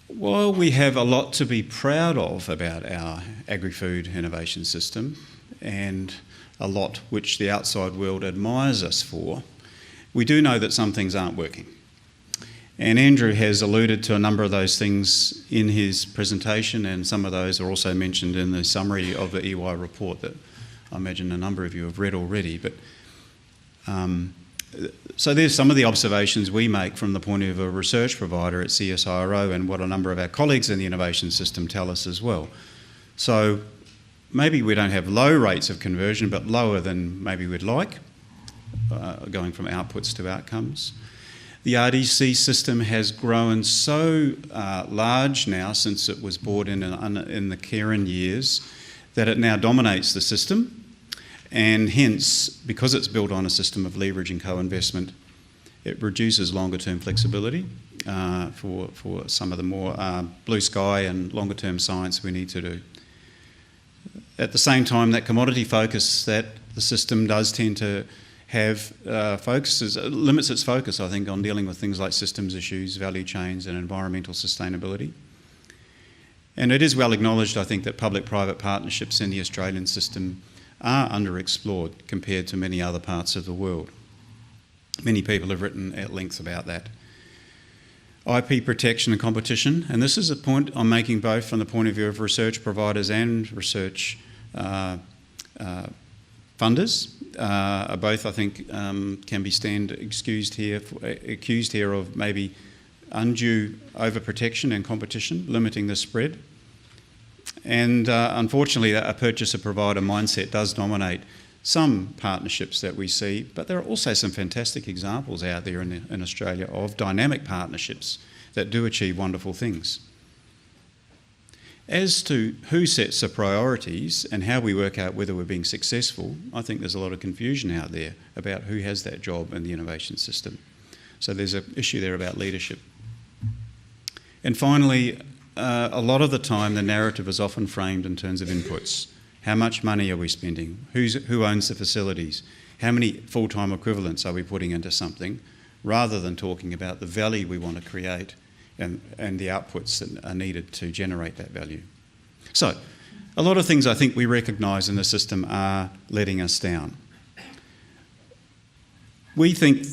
While we have a lot to be proud of about our agri-food innovation system and a lot which the outside world admires us for, we do know that some things aren't working. And Andrew has alluded to a number of those things in his presentation, and some of those are also mentioned in the summary of the EY report that I imagine a number of you have read already. But so there's some of the observations we make from the point of view of a research provider at CSIRO and what a number of our colleagues in the innovation system tell us as well. So maybe we don't have low rates of conversion, but lower than maybe we'd like, going from outputs to outcomes. The RDC system has grown so large now since it was brought in the Karen years that it now dominates the system. And hence, because it's built on a system of leverage and co-investment, it reduces longer-term flexibility for some of the more blue sky and longer-term science we need to do. At the same time, that commodity focus that the system does tend to have limits its focus, I think, on dealing with things like systems issues, value chains and environmental sustainability. And it is well acknowledged, I think, that public-private partnerships in the Australian system are underexplored compared to many other parts of the world. Many people have written at length about that. IP protection and competition, and this is a point I'm making both from the point of view of research providers and research funders, both I think can be accused here of maybe undue overprotection and competition, limiting the spread. And unfortunately, a purchaser-provider mindset does dominate some partnerships that we see, but there are also some fantastic examples out there in Australia of dynamic partnerships that do achieve wonderful things. As to who sets the priorities and how we work out whether we're being successful, I think there's a lot of confusion out there about who has that job in the innovation system. So there's an issue there about leadership. And finally, a lot of the time the narrative is often framed in terms of inputs. How much money are we spending? Who owns the facilities? How many full-time equivalents are we putting into something? Rather than talking about the value we want to create and the outputs that are needed to generate that value. So, a lot of things I think we recognise in the system are letting us down. We think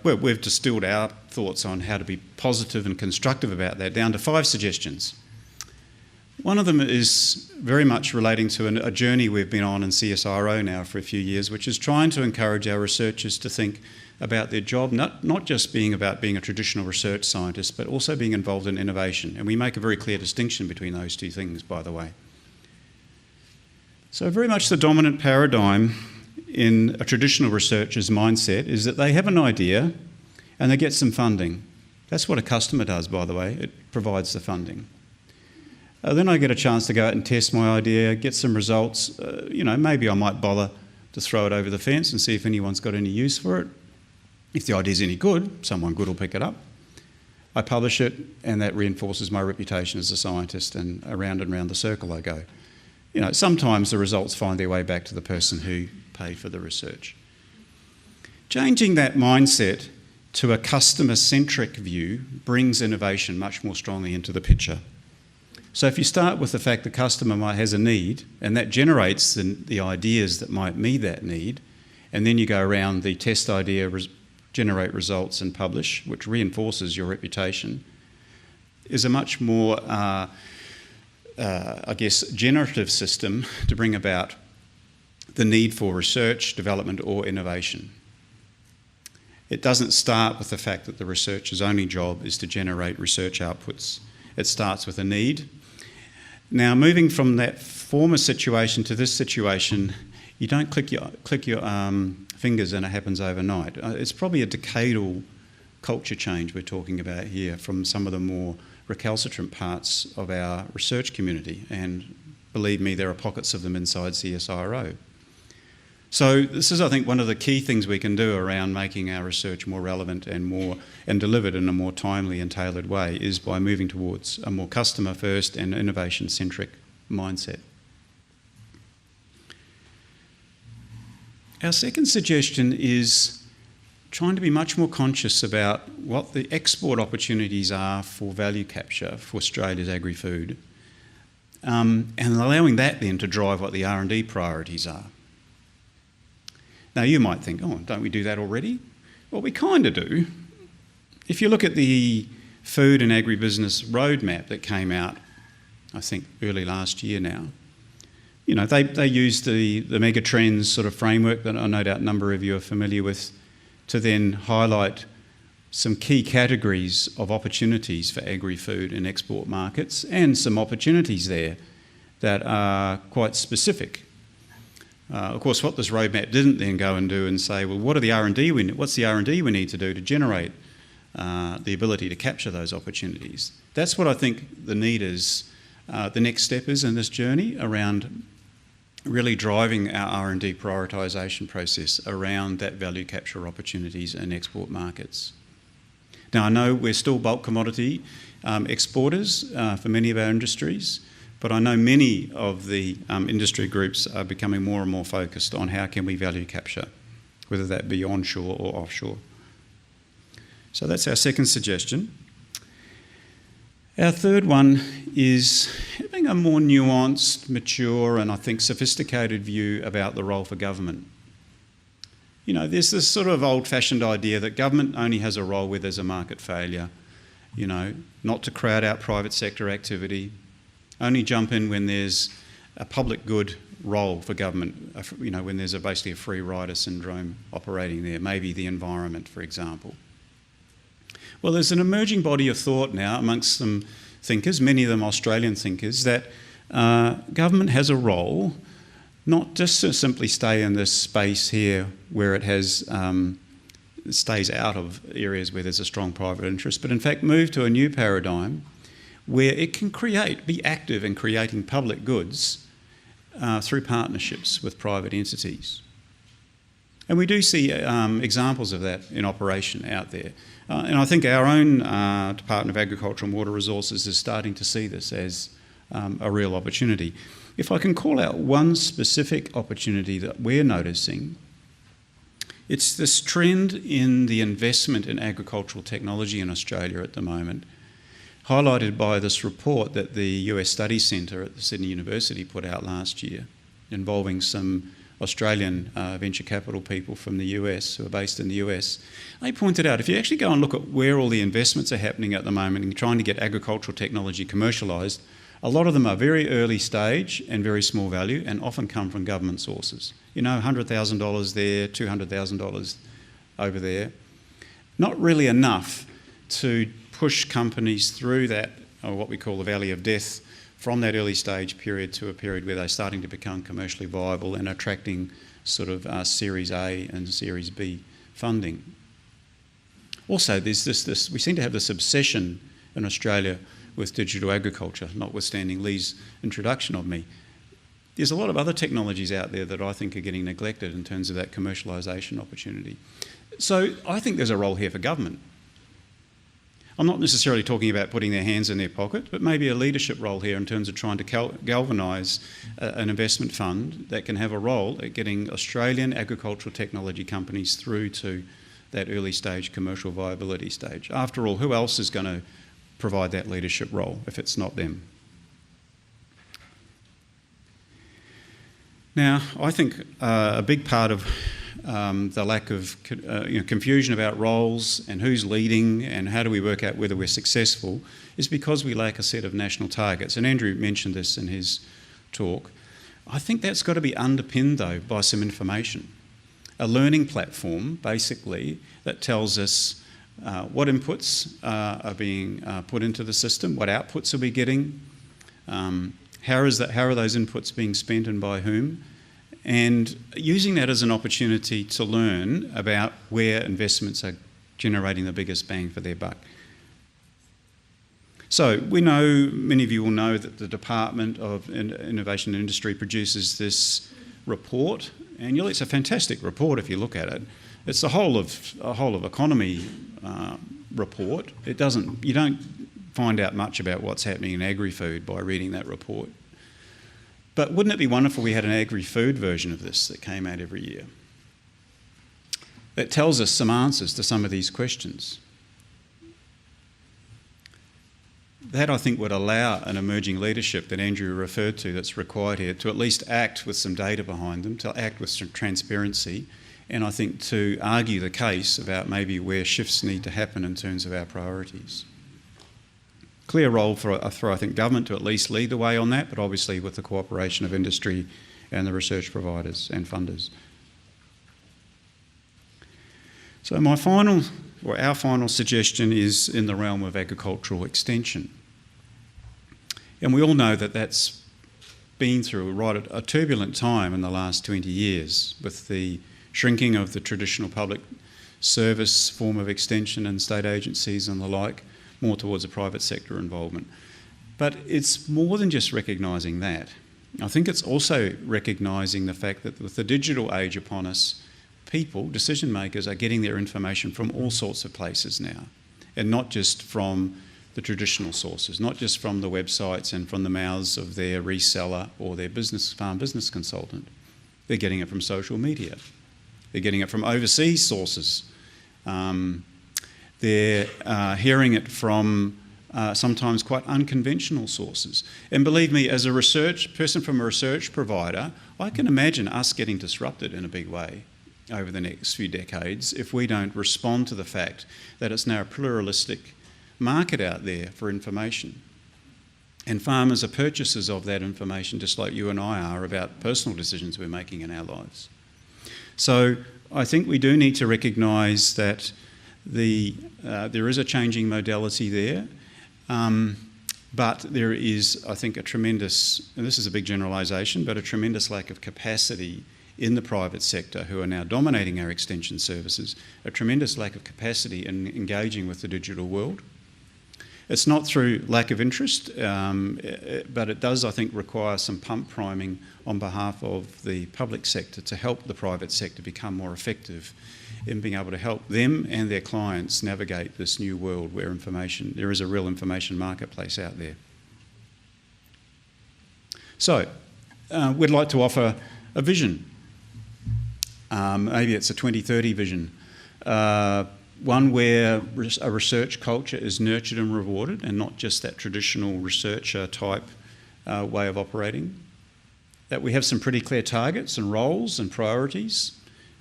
we've distilled our thoughts on how to be positive and constructive about that down to 5 suggestions. One of them is very much relating to a journey we've been on in CSIRO now for a few years, which is trying to encourage our researchers to think about their job, not just being about being a traditional research scientist, but also being involved in innovation. And we make a very clear distinction between those two things, by the way. So very much the dominant paradigm in a traditional researcher's mindset is that they have an idea and they get some funding. That's what a customer does, by the way. It provides the funding. Then I get a chance to go out and test my idea, get some results. Maybe I might bother to throw it over the fence and see if anyone's got any use for it. If the idea's any good, someone good will pick it up. I publish it, and that reinforces my reputation as a scientist, and around the circle I go. Sometimes the results find their way back to the person who paid for the research. Changing that mindset to a customer-centric view brings innovation much more strongly into the picture. So if you start with the fact the customer has a need, and that generates the ideas that might meet that need, and then you go around the test idea, generate results and publish, which reinforces your reputation, is a much more, generative system to bring about the need for research, development or innovation. It doesn't start with the fact that the researcher's only job is to generate research outputs. It starts with a need. Now, moving from that former situation to this situation, you don't click your fingers and it happens overnight. It's probably a decadal culture change we're talking about here from some of the more recalcitrant parts of our research community, and believe me, there are pockets of them inside CSIRO. So this is, I think, one of the key things we can do around making our research more relevant and delivered in a more timely and tailored way is by moving towards a more customer-first and innovation-centric mindset. Our second suggestion is trying to be much more conscious about what the export opportunities are for value capture for Australia's agri-food, and allowing that then to drive what the R&D priorities are. Now you might think, oh, don't we do that already? Well, we kind of do. If you look at the food and agribusiness roadmap that came out, I think early last year now, you know, they used the mega trends sort of framework that I no doubt a number of you are familiar with to then highlight some key categories of opportunities for agri-food and export markets, and some opportunities there that are quite specific. Of course, what this roadmap didn't then go and do and say, well, what's the R&D we need to do to generate the ability to capture those opportunities? That's what I think the need is, the next step is in this journey around really driving our R&D prioritisation process around that value capture opportunities in export markets. Now, I know we're still bulk commodity exporters for many of our industries, but I know many of the industry groups are becoming more and more focused on how can we value capture, whether that be onshore or offshore. So that's our second suggestion. Our third one is having a more nuanced, mature, and I think sophisticated view about the role for government. You know, there's this sort of old-fashioned idea that government only has a role where there's a market failure, you know, not to crowd out private sector activity, only jump in when there's a public good role for government, you know, when there's basically a free rider syndrome operating there, maybe the environment, for example. Well, there's an emerging body of thought now amongst some thinkers, many of them Australian thinkers, that government has a role not just to simply stay in this space here where it has stays out of areas where there's a strong private interest, but in fact move to a new paradigm where it can be active in creating public goods through partnerships with private entities. And we do see examples of that in operation out there. And I think our own Department of Agriculture and Water Resources is starting to see this as a real opportunity. If I can call out one specific opportunity that we're noticing, it's this trend in the investment in agricultural technology in Australia at the moment, highlighted by this report that the US Studies Centre at the Sydney University put out last year, involving some Australian venture capital people from the US who are based in the US. They pointed out, if you actually go and look at where all the investments are happening at the moment and trying to get agricultural technology commercialised, a lot of them are very early stage and very small value and often come from government sources. You know, $100,000 there, $200,000 over there. Not really enough to push companies through that, or what we call the valley of death, from that early stage period to a period where they're starting to become commercially viable and attracting sort of Series A and Series B funding. Also, there's this we seem to have this obsession in Australia with digital agriculture, notwithstanding Lee's introduction of me. There's a lot of other technologies out there that I think are getting neglected in terms of that commercialisation opportunity. So I think there's a role here for government. I'm not necessarily talking about putting their hands in their pocket, but maybe a leadership role here in terms of trying to galvanise an investment fund that can have a role at getting Australian agricultural technology companies through to that early stage commercial viability stage. After all, who else is going to provide that leadership role if it's not them? Now, I think a big part of the lack of confusion about roles and who's leading and how do we work out whether we're successful is because we lack a set of national targets. And Andrew mentioned this in his talk. I think that's got to be underpinned, though, by some information. A learning platform, basically, that tells us what inputs are being put into the system, what outputs are we getting, how are those inputs being spent and by whom, and using that as an opportunity to learn about where investments are generating the biggest bang for their buck. So we know, many of you will know that the Department of Innovation and Industry produces this report annually. It's a fantastic report if you look at it. It's a whole of economy report. You don't find out much about what's happening in agri-food by reading that report. But wouldn't it be wonderful we had an agri-food version of this that came out every year? that tells us some answers to some of these questions. That, I think, would allow an emerging leadership that Andrew referred to that's required here to at least act with some data behind them, to act with some transparency, and I think to argue the case about maybe where shifts need to happen in terms of our priorities. Clear role for I think, government to at least lead the way on that, but obviously with the cooperation of industry and the research providers and funders. So our final suggestion is in the realm of agricultural extension. And we all know that that's been through a turbulent time in the last 20 years with the shrinking of the traditional public service form of extension and state agencies and the like, more towards a private sector involvement. But it's more than just recognising that. I think it's also recognising the fact that with the digital age upon us, people, decision makers, are getting their information from all sorts of places now, and not just from the traditional sources, not just from the websites and from the mouths of their reseller or their farm business consultant. They're getting it from social media. They're getting it from overseas sources. They're hearing it from sometimes quite unconventional sources. And believe me, as a person from a research provider, I can imagine us getting disrupted in a big way over the next few decades if we don't respond to the fact that it's now a pluralistic market out there for information. And farmers are purchasers of that information just like you and I are about personal decisions we're making in our lives. So I think we do need to recognise that there is a changing modality there, but there is, I think, a tremendous, and this is a big generalisation, but a tremendous lack of capacity in the private sector who are now dominating our extension services, a tremendous lack of capacity in engaging with the digital world. It's not through lack of interest, but it does, I think, require some pump priming on behalf of the public sector to help the private sector become more effective in being able to help them and their clients navigate this new world where there is a real information marketplace out there. So, we'd like to offer a vision. Maybe it's a 2030 vision. One where a research culture is nurtured and rewarded and not just that traditional researcher type way of operating. That we have some pretty clear targets and roles and priorities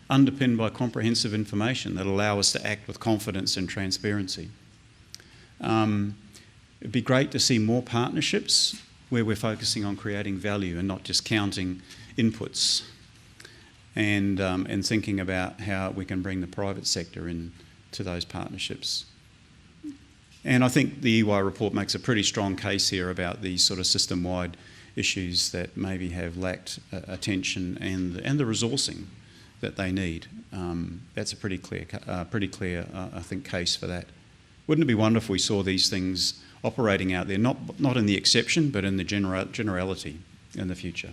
underpinned by comprehensive information that allow us to act with confidence and transparency. It'd be great to see more partnerships where we're focusing on creating value and not just counting inputs and thinking about how we can bring the private sector in to those partnerships. And I think the EY report makes a pretty strong case here about these sort of system-wide issues that maybe have lacked attention and the resourcing that they need. That's a pretty clear, I think, case for that. Wouldn't it be wonderful if we saw these things operating out there, not in the exception, but in the generality in the future?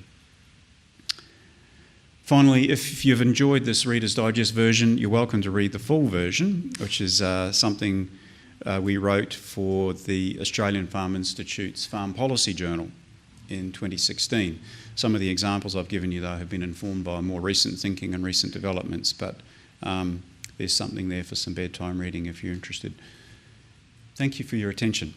Finally, if you've enjoyed this Reader's Digest version, you're welcome to read the full version, which is something we wrote for the Australian Farm Institute's Farm Policy Journal in 2016. Some of the examples I've given you, though, have been informed by more recent thinking and recent developments, but there's something there for some bedtime reading if you're interested. Thank you for your attention.